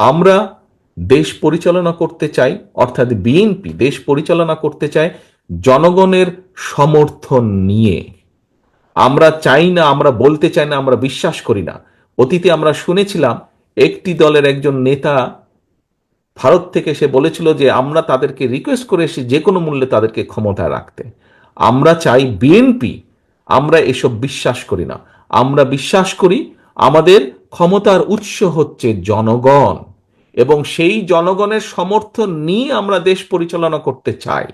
আমরা দেশ পরিচালনা করতে চাই, অর্থাৎ বিএনপি দেশ পরিচালনা করতে চায় জনগণের সমর্থন নিয়ে। আমরা চাই না, আমরা বলতে চাই না, আমরা বিশ্বাস করি না। অতীতে আমরা শুনেছিলাম একটি দলের একজন নেতা ভারত থেকে এসে বলেছিল যে আমরা তাদেরকে রিকোয়েস্ট করে এসে যে কোনো মূল্যে তাদেরকে ক্ষমতায় রাখতে। আমরা চাই বিএনপি, আমরা এসব বিশ্বাস করি না। আমরা বিশ্বাস করি আমাদের ক্ষমতার উৎস হচ্ছে জনগণ, এবং সেই জনগণের সমর্থন নিয়ে আমরা দেশ পরিচালনা করতে চাই।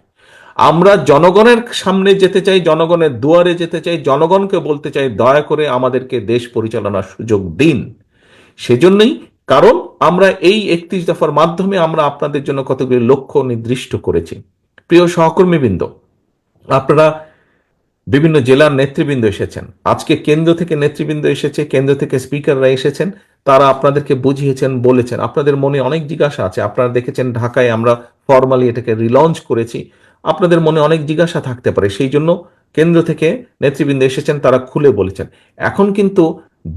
আমরা জনগণের সামনে যেতে চাই, জনগণের দুয়ারে যেতে চাই, জনগণকে বলতে চাই দয়া করে আমাদেরকে দেশ পরিচালনার সুযোগ দিন। সেজন্যই, কারণ আমরা এই 31 দফার মাধ্যমে আমরা আপনাদের জন্য কতগুলি লক্ষ্য নির্দিষ্ট করেছি। প্রিয় সহকর্মীবৃন্দ, আপনারা বিভিন্ন জেলার নেতৃবৃন্দ এসেছেন, আজকে কেন্দ্র থেকে নেতৃবৃন্দ এসেছে, কেন্দ্র থেকে স্পিকাররা এসেছেন, তারা আপনাদেরকে বুঝিয়েছেন, বলেছেন। আপনাদের মনে অনেক জিজ্ঞাসা আছে। আপনারা দেখেছেন ঢাকায় আমরা ফর্মালি এটাকে রিলঞ্চ করেছি। আপনাদের মনে অনেক জিজ্ঞাসা থাকতে পারে, সেই জন্য কেন্দ্র থেকে নেতৃবৃন্দ এসেছেন, তারা খুলে বলেছেন। এখন কিন্তু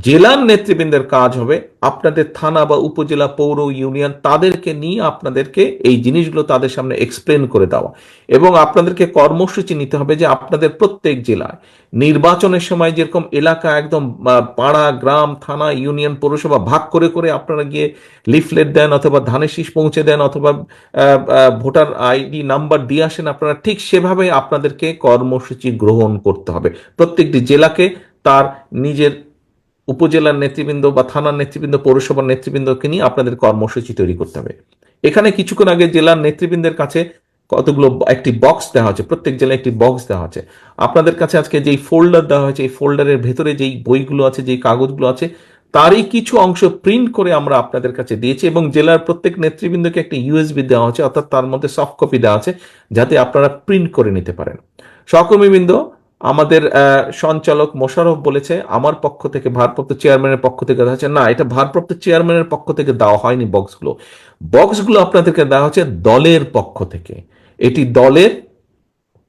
জেলার নেতৃবৃন্দের কাজ হবে আপনাদের থানা বা উপজেলা, পৌর, ইউনিয়ন, তাদেরকে নিয়ে আপনাদেরকে এই জিনিসগুলো তাদের সামনে এক্সপ্লেন করে দেওয়া, এবং আপনাদেরকে কর্মসূচি নিতে হবে যে আপনাদের প্রত্যেক জেলায় নির্বাচনের সময় যেরকম এলাকা একদম পাড়া, গ্রাম, থানা, ইউনিয়ন, পৌরসভা ভাগ করে করে আপনারা গিয়ে লিফলেট দেন, অথবা ধানের শীষ পৌঁছে দেন, অথবা ভোটার আইডি নাম্বার দিয়ে আসেন, আপনারা ঠিক সেভাবে আপনাদেরকে কর্মসূচি গ্রহণ করতে হবে। প্রত্যেকটি জেলাকে তার নিজের উপজেলার নেতৃবৃন্দ বা থানার নেতৃবৃন্দ, পৌরসভার নেতৃবৃন্দকে নিয়ে আপনাদের কর্মসূচি তৈরি করতে হবে। এখানে কিছুক্ষণ আগে জেলার নেতৃবৃন্দের কাছে কতগুলো একটি বক্স দেওয়া হচ্ছে, প্রত্যেক জেলায় একটি বক্স দেওয়া হচ্ছে। আপনাদের কাছে আজকে যেই ফোল্ডার দেওয়া হয়েছে, এই ফোল্ডারের ভেতরে যেই বইগুলো আছে, যেই কাগজগুলো আছে, তারই কিছু অংশ প্রিন্ট করে আমরা আপনাদের কাছে দিয়েছি, এবং জেলার প্রত্যেক নেতৃবৃন্দকে একটা ইউএসবি দেওয়া হচ্ছে, অর্থাৎ তার মধ্যে সফট কপি দেওয়া আছে, যাতে আপনারা প্রিন্ট করে নিতে পারেন। সহকর্মীবৃন্দ, আমাদের সঞ্চালক মোশাররফ বলেছে আমার পক্ষ থেকে, ভারপ্রাপ্ত চেয়ারম্যানের পক্ষ থেকে দেওয়া হচ্ছে। না, এটা ভারপ্রাপ্ত চেয়ারম্যানের পক্ষ থেকে দেওয়া হয়নি। বক্সগুলো বক্সগুলো আপনাদেরকে দেওয়া হচ্ছে দলের পক্ষ থেকে। এটি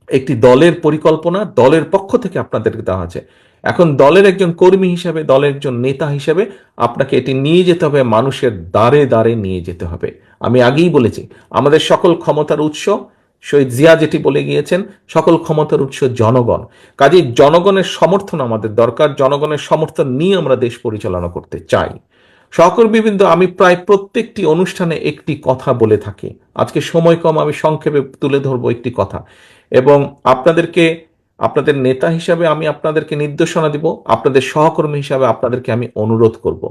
একটি দলের পরিকল্পনা, দলের পক্ষ থেকে আপনাদেরকে দেওয়া হচ্ছে। এখন দলের একজন কর্মী হিসাবে, দলের একজন নেতা হিসাবে আপনাকে এটি নিয়ে যেতে হবে, মানুষের দ্বারে দ্বারে নিয়ে যেতে হবে। আমি আগেই বলেছি, আমাদের সকল ক্ষমতার উৎস, শহীদ জিয়া যেটি বলে গিয়েছেন, সকল ক্ষমতার উৎস জনগণ। কাজেই জনগণের সমর্থন আমাদের দরকার, জনগণের সমর্থন নিয়ে আমরা দেশ পরিচালনা করতে চাই। সহকর্মীবৃন্দ, আমি প্রায় প্রত্যেকটি অনুষ্ঠানে একটি কথা বলে থাকি। আজকে সময় কম, আমি সংক্ষেপে তুলে ধরবো একটি কথা, এবং আপনাদেরকে, আপনাদের নেতা হিসাবে আমি আপনাদেরকে নির্দেশনা দিব, আপনাদের সহকর্মী হিসাবে আপনাদেরকে আমি অনুরোধ করব।